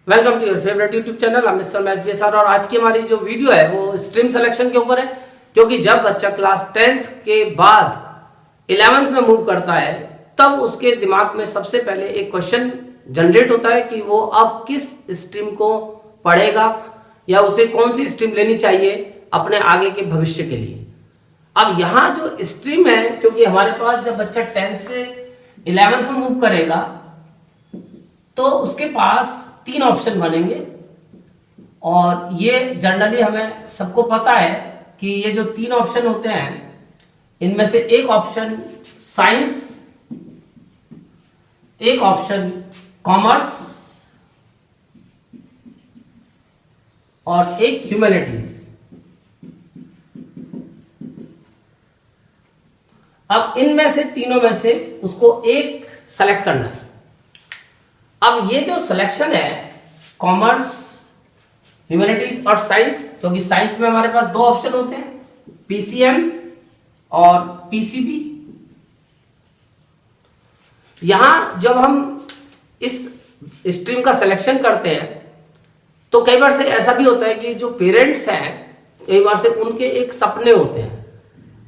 Welcome to your favourite YouTube channel Amit Sharma SBSR। और आज की हमारी जो वीडियो है वो स्ट्रीम सिलेक्शन के ऊपर है, क्योंकि जब बच्चा क्लास 10th के बाद 11th में मूव करता है तब उसके दिमाग में सबसे पहले एक क्वेश्चन जनरेट होता है कि वो अब किस स्ट्रीम को पढ़ेगा या उसे कौन सी स्ट्रीम लेनी चाहिए अपने आगे के भविष्य के लिए। अब यहाँ जो स्ट्रीम है, क्योंकि हमारे पास जब बच्चा 10th से 11th में मूव करेगा तो उसके पास 3 ऑप्शन बनेंगे, और ये जनरली हमें सबको पता है कि ये जो 3 ऑप्शन होते हैं इनमें से एक ऑप्शन साइंस, एक ऑप्शन कॉमर्स और एक ह्यूमैनिटीज। अब इनमें से तीनों में से उसको एक सेलेक्ट करना है। अब ये जो सिलेक्शन है कॉमर्स, ह्यूमैनिटीज और साइंस, क्योंकि साइंस में हमारे पास 2 ऑप्शन होते हैं, PCM और PCB। यहां जब हम इस स्ट्रीम का सिलेक्शन करते हैं तो कई बार से ऐसा भी होता है कि जो पेरेंट्स हैं कई बार से उनके एक सपने होते हैं,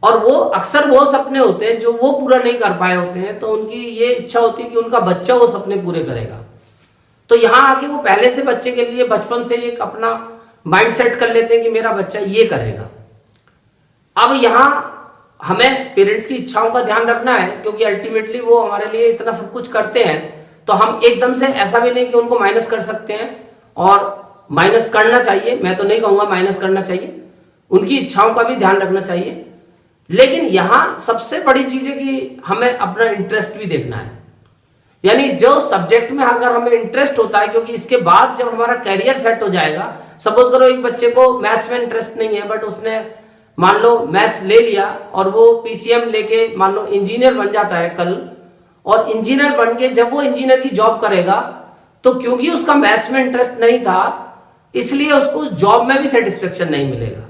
और वो अक्सर वो सपने होते हैं जो वो पूरा नहीं कर पाए होते हैं, तो उनकी ये इच्छा होती है कि उनका बच्चा वो सपने पूरे करेगा। तो यहां आके वो पहले से बच्चे के लिए बचपन से एक अपना माइंड सेट कर लेते हैं कि मेरा बच्चा ये करेगा। अब यहां हमें पेरेंट्स की इच्छाओं का ध्यान रखना है, क्योंकि अल्टीमेटली वो हमारे लिए इतना सब कुछ करते हैं, तो हम एकदम से ऐसा भी नहीं कि उनको माइनस कर सकते हैं, और माइनस करना चाहिए, मैं तो नहीं कहूंगा माइनस करना चाहिए, उनकी इच्छाओं का भी ध्यान रखना चाहिए। लेकिन यहां सबसे बड़ी चीज है कि हमें अपना इंटरेस्ट भी देखना है, यानी जो सब्जेक्ट में अगर हमें इंटरेस्ट होता है, क्योंकि इसके बाद जब हमारा कैरियर सेट हो जाएगा, सपोज करो एक बच्चे को मैथ्स में इंटरेस्ट नहीं है बट उसने मान लो मैथ्स ले लिया और वो PCM लेके मान लो इंजीनियर बन जाता है कल, और इंजीनियर बन के जब वो इंजीनियर की जॉब करेगा तो क्योंकि उसका मैथ्स में इंटरेस्ट नहीं था इसलिए उसको उस जॉब में भी सेटिस्फेक्शन नहीं मिलेगा।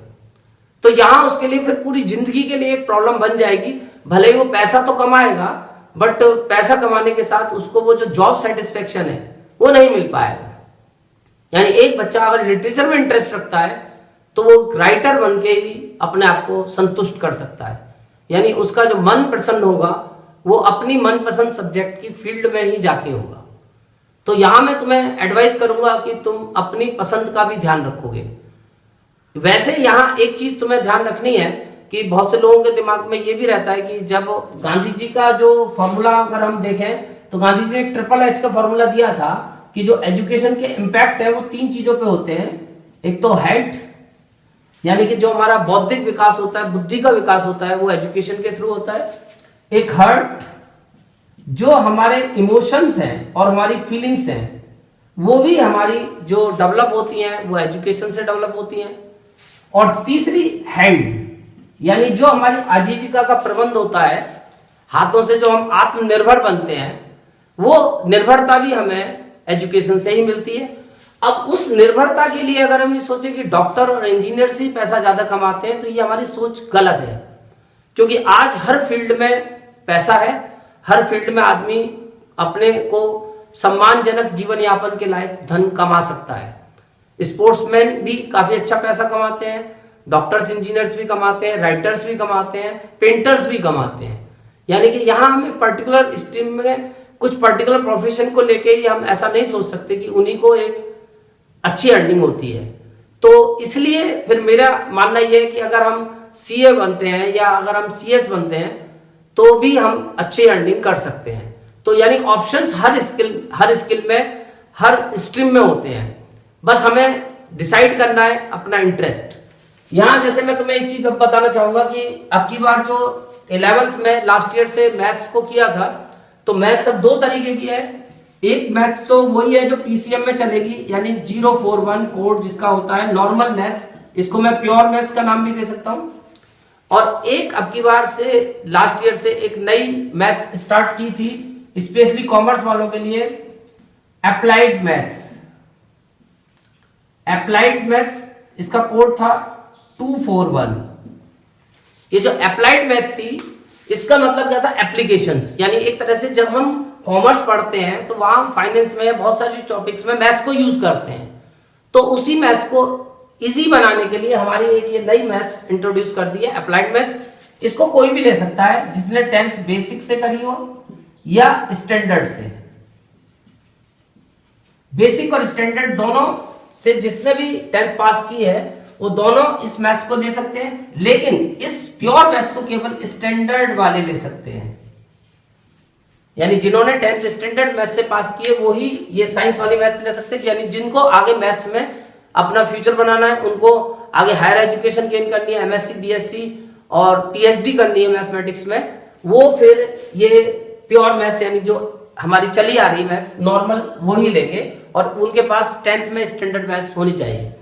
तो यहां उसके लिए फिर पूरी जिंदगी के लिए एक प्रॉब्लम बन जाएगी। भले ही वो पैसा तो कमाएगा बट पैसा कमाने के साथ उसको वो जो जॉब सेटिस्फेक्शन है वो नहीं मिल पाएगा। यानी एक बच्चा अगर लिटरेचर में इंटरेस्ट रखता है तो वो राइटर बन के ही अपने आप को संतुष्ट कर सकता है, यानी उसका जो मन प्रसन्न होगा वो अपनी मनपसंद सब्जेक्ट की फील्ड में ही जाके होगा। तो यहां मैं तुम्हें एडवाइस करूंगा कि तुम अपनी पसंद का भी ध्यान रखोगे। वैसे यहां एक चीज तुम्हें ध्यान रखनी है कि बहुत से लोगों के दिमाग में ये भी रहता है कि जब गांधी जी का जो फॉर्मूला अगर हम देखें तो गांधी जी ने एक HHH का फॉर्मूला दिया था कि जो एजुकेशन के इम्पैक्ट है वो 3 चीजों पे होते हैं। एक तो हेड, यानी कि जो हमारा बौद्धिक विकास होता है, बुद्धि का विकास होता है, वो एजुकेशन के थ्रू होता है। एक हार्ट, जो हमारे इमोशंस हैं और हमारी फीलिंग्स हैं वो भी हमारी जो डेवलप होती हैं वो एजुकेशन से डेवलप होती हैं। और तीसरी हैंड, यानी जो हमारी आजीविका का प्रबंध होता है, हाथों से जो हम आत्मनिर्भर बनते हैं, वो निर्भरता भी हमें एजुकेशन से ही मिलती है। अब उस निर्भरता के लिए अगर हम ये सोचे कि डॉक्टर और इंजीनियर से ही पैसा ज्यादा कमाते हैं तो ये हमारी सोच गलत है, क्योंकि आज हर फील्ड में पैसा है, हर फील्ड में आदमी अपने को सम्मानजनक जीवन यापन के लायक धन कमा सकता है। स्पोर्ट्समैन भी काफी अच्छा पैसा कमाते हैं, डॉक्टर्स इंजीनियर्स भी कमाते हैं, राइटर्स भी कमाते हैं, पेंटर्स भी कमाते हैं। यानी कि यहाँ हम एक पर्टिकुलर स्ट्रीम में कुछ पर्टिकुलर प्रोफेशन को लेके ही हम ऐसा नहीं सोच सकते कि उन्हीं को एक अच्छी अर्निंग होती है। तो इसलिए फिर मेरा मानना यह है कि अगर हम CA बनते हैं या अगर हम CS बनते हैं तो भी हम अच्छी अर्निंग कर सकते हैं। तो यानी ऑप्शंस हर स्किल में, हर स्ट्रीम में होते हैं, बस हमें डिसाइड करना है अपना इंटरेस्ट। यहां जैसे मैं तुम्हें एक चीज बताना चाहूंगा कि अब की बार जो 11th में लास्ट ईयर से मैथ्स को किया था, तो मैथ्स अब 2 तरीके की है। एक मैथ्स तो वही है जो PCM में चलेगी, यानी 041 कोड जिसका होता है नॉर्मल मैथ्स, इसको मैं प्योर मैथ्स का नाम भी दे सकता हूं। और एक अब की बार से लास्ट ईयर से एक नई मैथ्स स्टार्ट की थी स्पेशली कॉमर्स वालों के लिए, अप्लाइड मैथ्स। अप्लाइड मैथ्स इसका कोड था 241। ये जो अप्लाइड मैथ थी इसका मतलब क्या था, एप्लीकेशंस, यानी एक तरह से जब हम कॉमर्स पढ़ते हैं तो वहां हम फाइनेंस में बहुत सारी टॉपिक्स में मैथ्स को यूज करते हैं। तो उसी मैथ्स को इजी बनाने के लिए हमारी एक ये नई मैथ्स इंट्रोड्यूस कर दी है, अप्लाइड मैथ्स। इसको कोई भी ले सकता है जिसने 10th बेसिक से करी हो या स्टैंडर्ड से। बेसिक और स्टैंडर्ड दोनों से जिसने भी 10th पास की है वो दोनों इस मैथ्स को ले सकते हैं, लेकिन इस प्योर मैथ्स को केवल स्टैंडर्ड वाले ले सकते हैं। यानी जिन्होंने 10th स्टैंडर्ड मैथ्स से पास किए वो ही ये साइंस वाली मैथ्स ले सकते हैं। यानी जिनको आगे मैथ्स में अपना फ्यूचर बनाना है, उनको आगे हायर एजुकेशन गेन करनी है, एमएससी बीएससी और पीएचडी करनी है मैथमेटिक्स में, वो फिर ये प्योर मैथ्स यानी जो हमारी चली आ रही मैथ्स नॉर्मल वो ही लेंगे और उनके पास 10th में स्टैंडर्ड मैथ्स होनी चाहिए।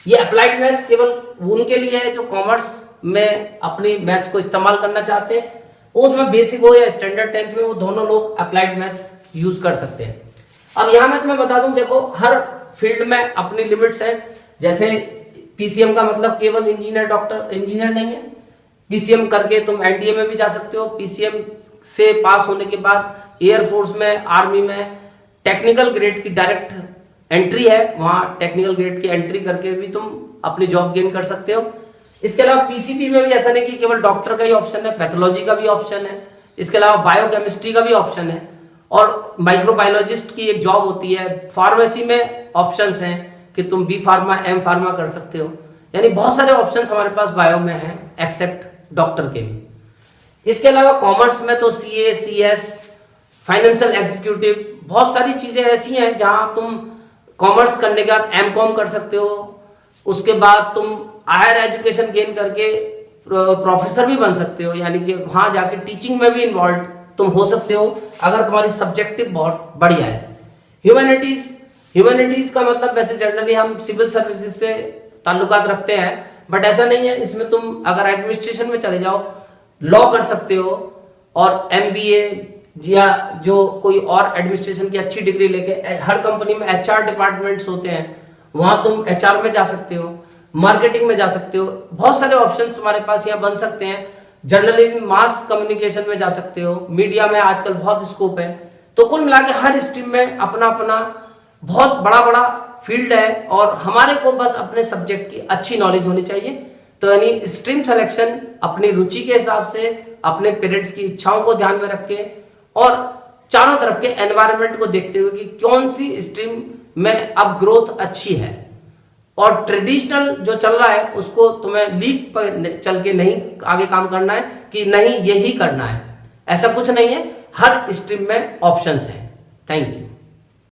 ये अप्लाइड मैथ्स केवल उनके लिए है जो कॉमर्स में अपनी मैथ्स को इस्तेमाल करना चाहते हैं। उसमें बेसिक हो या स्टैंडर्ड 10th में वो दोनों लोग अप्लाइड मैथ्स यूज कर सकते हैं। अब यहां मैं तुम्हें बता दूं, देखो हर फील्ड में अपनी लिमिट्स है। जैसे पीसीएम का मतलब केवल इंजीनियर डॉक्टर इंजीनियर नहीं है। पीसीएम करके तुम एनडीए में भी जा सकते हो। पीसीएम से पास होने के बाद एयरफोर्स में, आर्मी में टेक्निकल ग्रेड की डायरेक्ट एंट्री है, वहां टेक्निकल ग्रेड की एंट्री करके भी तुम अपनी जॉब गेन कर सकते हो। इसके अलावा पीसीबी में भी ऐसा नहीं कि केवल डॉक्टर का ही ऑप्शन है, पैथोलॉजी का भी ऑप्शन है। इसके अलावा बायोकेमिस्ट्री का भी ऑप्शन है और माइक्रोबायोलॉजिस्ट की एक जॉब होती है। फार्मेसी में ऑप्शंस हैं कि तुम बी फार्मा, एम फार्मा कर सकते हो। यानी बहुत सारे ऑप्शंस हमारे पास बायो में हैं एक्सेप्ट डॉक्टर के भी। इसके अलावा कॉमर्स में तो सीए, सीएस, फाइनेंशियल एग्जीक्यूटिव, बहुत सारी चीजें ऐसी हैं जहां तुम कॉमर्स करने के बाद एमकॉम कर सकते हो। उसके बाद तुम हायर एजुकेशन गेन करके प्रोफेसर भी बन सकते हो, यानी कि वहां जाके टीचिंग में भी इन्वॉल्व तुम हो सकते हो अगर तुम्हारी सब्जेक्टिव बहुत बढ़िया है। ह्यूमैनिटीज का मतलब वैसे जनरली हम सिविल सर्विसेज से ताल्लुकात रखते हैं, बट ऐसा नहीं है। इसमें तुम अगर एडमिनिस्ट्रेशन में चले जाओ, लॉ कर सकते हो और एमबीए या जो कोई और एडमिनिस्ट्रेशन की अच्छी डिग्री लेके, हर कंपनी में एचआर डिपार्टमेंट्स होते हैं, वहां तुम एचआर में जा सकते हो, मार्केटिंग में जा सकते हो। बहुत सारे ऑप्शंस तुम्हारे पास यहाँ बन सकते हैं। जर्नलिज्म, मास कम्युनिकेशन में जा सकते हो, मीडिया में आजकल बहुत स्कोप है। तो कुल मिला के हर स्ट्रीम में अपना अपना बहुत बड़ा बड़ा फील्ड है और हमारे को बस अपने सब्जेक्ट की अच्छी नॉलेज होनी चाहिए। तो यानी स्ट्रीम सिलेक्शन अपनी रुचि के हिसाब से, अपने पेरेंट्स की इच्छाओं को ध्यान में रख के और चारों तरफ के एनवायरनमेंट को देखते हुए कि कौन सी स्ट्रीम में अब ग्रोथ अच्छी है और ट्रेडिशनल जो चल रहा है उसको तुम्हें लीक पर चल के नहीं आगे काम करना है कि नहीं यही करना है, ऐसा कुछ नहीं है। हर स्ट्रीम में ऑप्शंस हैं। Thank you.